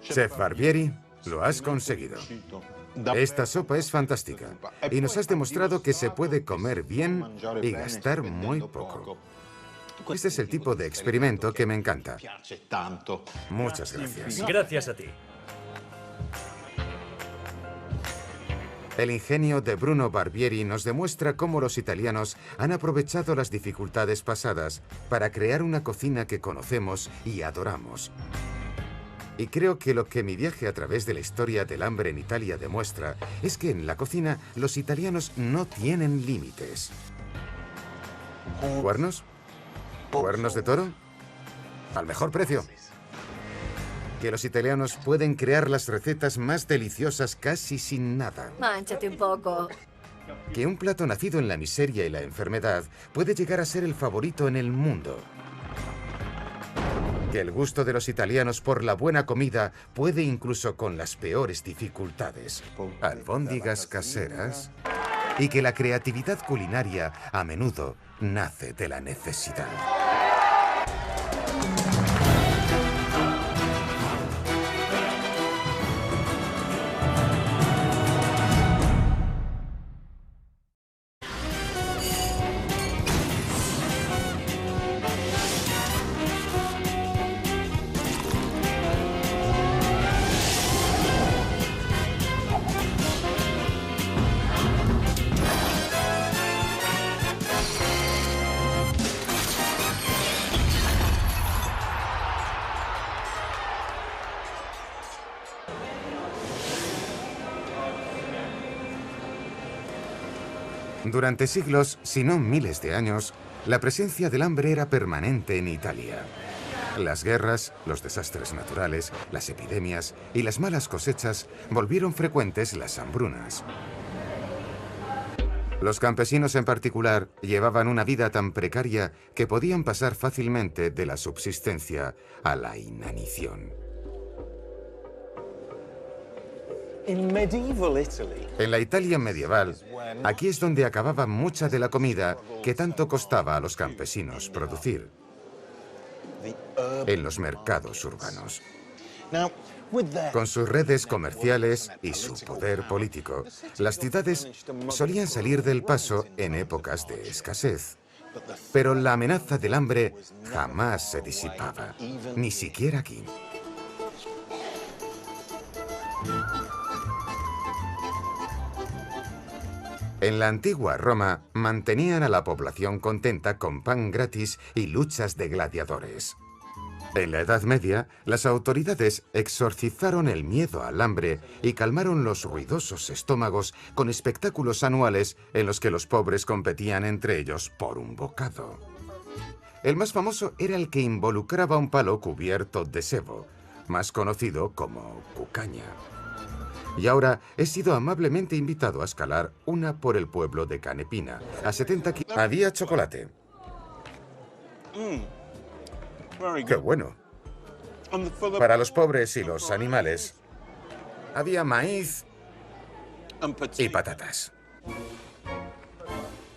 Chef Barbieri, lo has conseguido. Esta sopa es fantástica y nos has demostrado que se puede comer bien y gastar muy poco. Este es el tipo de experimento que me encanta. Piace tanto. Muchas gracias. Gracias a ti. El ingenio de Bruno Barbieri nos demuestra cómo los italianos han aprovechado las dificultades pasadas para crear una cocina que conocemos y adoramos. Y creo que lo que mi viaje a través de la historia del hambre en Italia demuestra es que en la cocina los italianos no tienen límites. ¿Cuernos? ¿Cuernos de toro? Al mejor precio. Que los italianos pueden crear las recetas más deliciosas casi sin nada. Mánchate un poco. Que un plato nacido en la miseria y la enfermedad puede llegar a ser el favorito en el mundo. Que el gusto de los italianos por la buena comida puede incluso con las peores dificultades. Albóndigas caseras. Y que la creatividad culinaria a menudo nace de la necesidad. Durante siglos, si no miles de años, la presencia del hambre era permanente en Italia. Las guerras, los desastres naturales, las epidemias y las malas cosechas volvieron frecuentes las hambrunas. Los campesinos en particular llevaban una vida tan precaria que podían pasar fácilmente de la subsistencia a la inanición. En la Italia medieval, aquí es donde acababa mucha de la comida que tanto costaba a los campesinos producir, en los mercados urbanos. Con sus redes comerciales y su poder político, las ciudades solían salir del paso en épocas de escasez. Pero la amenaza del hambre jamás se disipaba, ni siquiera aquí. En la antigua Roma mantenían a la población contenta con pan gratis y luchas de gladiadores. En la Edad Media, las autoridades exorcizaron el miedo al hambre y calmaron los ruidosos estómagos con espectáculos anuales en los que los pobres competían entre ellos por un bocado. El más famoso era el que involucraba un palo cubierto de sebo, más conocido como cucaña. Y ahora he sido amablemente invitado a escalar una por el pueblo de Canepina, a 70 kilómetros. Había chocolate. ¡Qué bueno! Para los pobres y los animales, había maíz y patatas.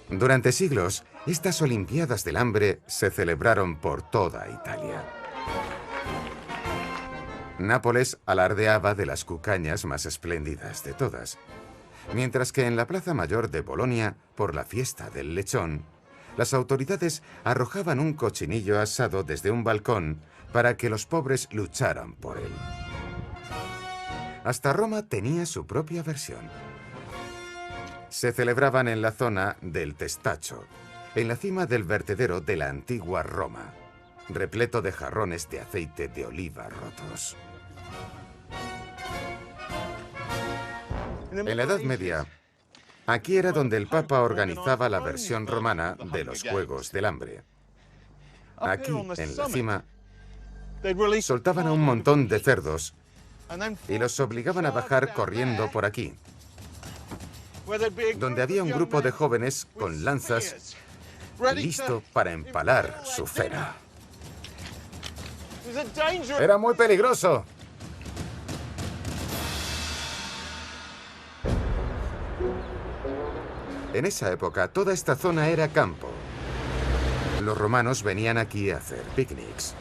Durante siglos, estas Olimpiadas del Hambre se celebraron por toda Italia. Nápoles alardeaba de las cucañas más espléndidas de todas, mientras que en la Plaza Mayor de Bolonia, por la fiesta del lechón, las autoridades arrojaban un cochinillo asado desde un balcón para que los pobres lucharan por él. Hasta Roma tenía su propia versión. Se celebraban en la zona del Testaccio, en la cima del vertedero de la antigua Roma, repleto de jarrones de aceite de oliva rotos. En la Edad Media, aquí era donde el Papa organizaba la versión romana de los Juegos del Hambre. Aquí, en la cima, soltaban a un montón de cerdos y los obligaban a bajar corriendo por aquí, donde había un grupo de jóvenes con lanzas listo para empalar su cena. ¡Era muy peligroso! En esa época, toda esta zona era campo. Los romanos venían aquí a hacer picnics.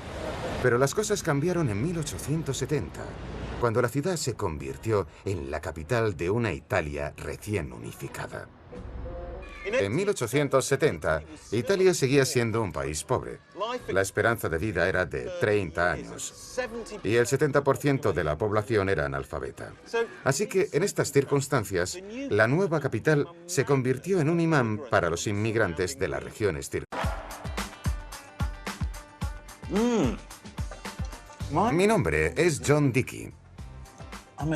Pero las cosas cambiaron en 1870, cuando la ciudad se convirtió en la capital de una Italia recién unificada. En 1870, Italia seguía siendo un país pobre. La esperanza de vida era de 30 años y el 70% de la población era analfabeta. Así que, en estas circunstancias, la nueva capital se convirtió en un imán para los inmigrantes de las regiones circundantes. Mi nombre es John Dickey.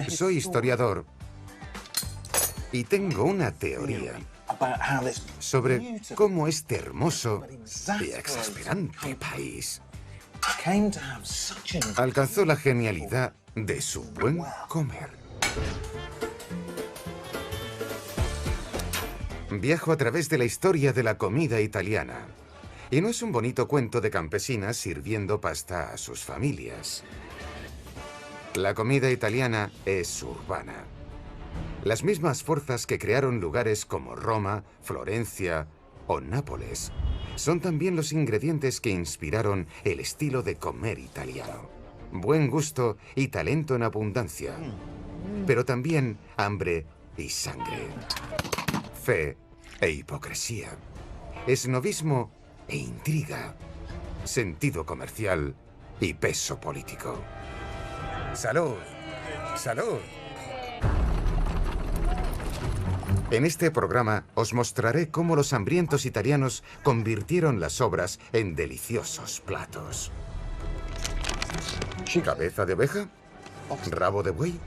Soy historiador y tengo una teoría sobre cómo este hermoso y exasperante país alcanzó la genialidad de su buen comer. Viajo a través de la historia de la comida italiana. Y no es un bonito cuento de campesinas sirviendo pasta a sus familias. La comida italiana es urbana. Las mismas fuerzas que crearon lugares como Roma, Florencia o Nápoles son también los ingredientes que inspiraron el estilo de comer italiano. Buen gusto y talento en abundancia, pero también hambre y sangre. Fe e hipocresía. Esnovismo e intriga. Sentido comercial y peso político. ¡Salud! ¡Salud! En este programa os mostraré cómo los hambrientos italianos convirtieron las sobras en deliciosos platos. ¿Cabeza de oveja? ¿Rabo de buey?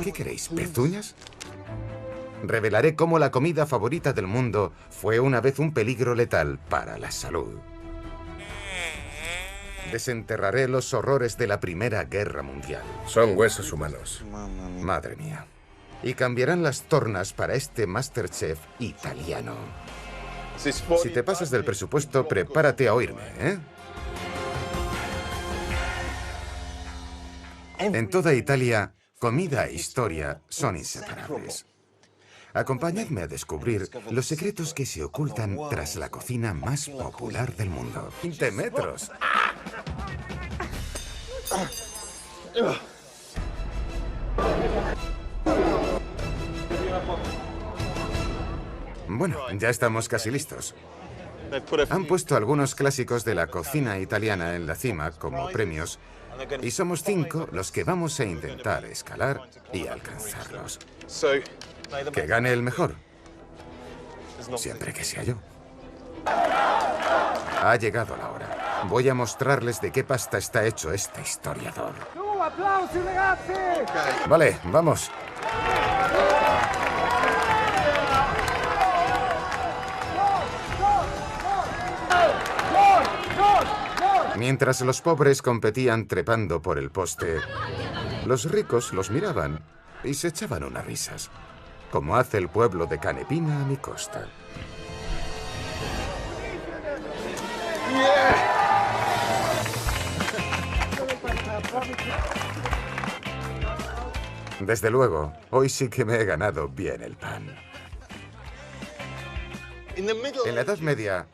¿Qué queréis? ¿Pezuñas? Revelaré cómo la comida favorita del mundo fue una vez un peligro letal para la salud. Desenterraré los horrores de la Primera Guerra Mundial. Son huesos humanos. Madre mía. Y cambiarán las tornas para este MasterChef italiano. Si te pasas del presupuesto, prepárate a oírme, ¿eh? En toda Italia, comida e historia son inseparables. Acompañadme a descubrir los secretos que se ocultan tras la cocina más popular del mundo. 20 metros. Bueno, ya estamos casi listos. Han puesto algunos clásicos de la cocina italiana en la cima como premios y somos 5 los que vamos a intentar escalar y alcanzarlos. Que gane el mejor. Siempre que sea yo. Ha llegado la hora. Voy a mostrarles de qué pasta está hecho este historiador. Vale, vamos. Mientras los pobres competían trepando por el poste, los ricos los miraban y se echaban unas risas, como hace el pueblo de Canepina a mi costa. Desde luego, hoy sí que me he ganado bien el pan. En la Edad Media,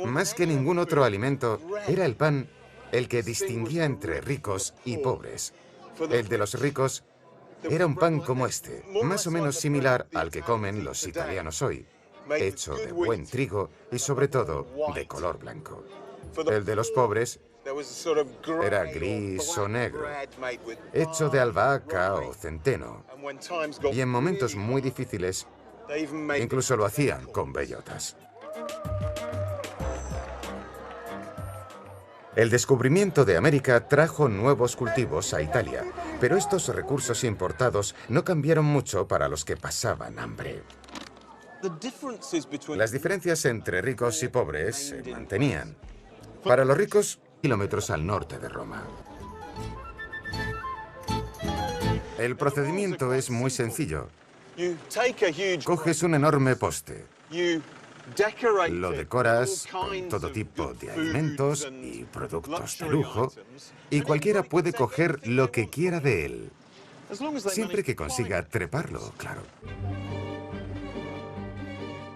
más que ningún otro alimento, era el pan el que distinguía entre ricos y pobres. El de los ricos era un pan como este, más o menos similar al que comen los italianos hoy, hecho de buen trigo y sobre todo de color blanco. El de los pobres era gris o negro, hecho de albahaca o centeno, y en momentos muy difíciles incluso lo hacían con bellotas. El descubrimiento de América trajo nuevos cultivos a Italia, pero estos recursos importados no cambiaron mucho para los que pasaban hambre. Las diferencias entre ricos y pobres se mantenían. Para los ricos, kilómetros al norte de Roma. El procedimiento es muy sencillo. Coges un enorme poste. Lo decoras con todo tipo de alimentos y productos de lujo, y cualquiera puede coger lo que quiera de él, siempre que consiga treparlo, claro.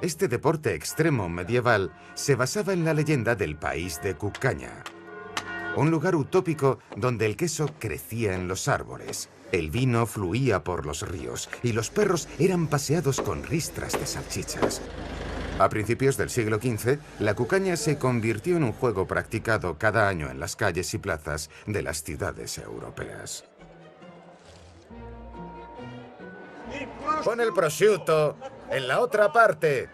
Este deporte extremo medieval se basaba en la leyenda del país de Cucaña, un lugar utópico donde el queso crecía en los árboles, el vino fluía por los ríos y los perros eran paseados con ristras de salchichas. A principios del siglo XV, la cucaña se convirtió en un juego practicado cada año en las calles y plazas de las ciudades europeas. Pon el prosciutto en la otra parte.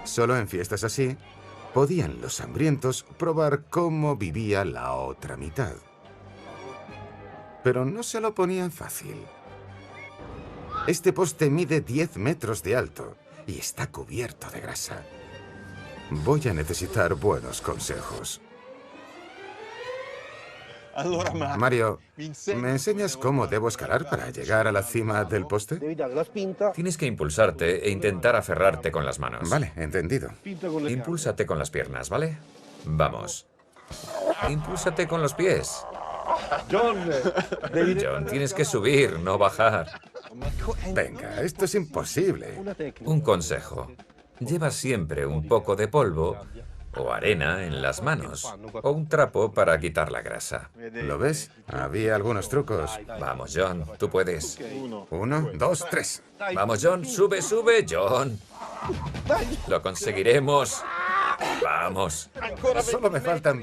Solo en fiestas así podían los hambrientos probar cómo vivía la otra mitad. Pero no se lo ponían fácil. Este poste mide 10 metros de alto y está cubierto de grasa. Voy a necesitar buenos consejos. Mario, ¿me enseñas cómo debo escalar para llegar a la cima del poste? Tienes que impulsarte e intentar aferrarte con las manos. Vale, entendido. Impúlsate con las piernas, ¿vale? Vamos. Impúlsate con los pies. John, tienes que subir, no bajar. Venga, esto es imposible. Un consejo. Lleva siempre un poco de polvo o arena en las manos, o un trapo para quitar la grasa. ¿Lo ves? Había algunos trucos. Vamos, John, tú puedes. 1, 2, 3. Vamos, John, sube, sube, John. Lo conseguiremos. Vamos. Solo me faltan 20.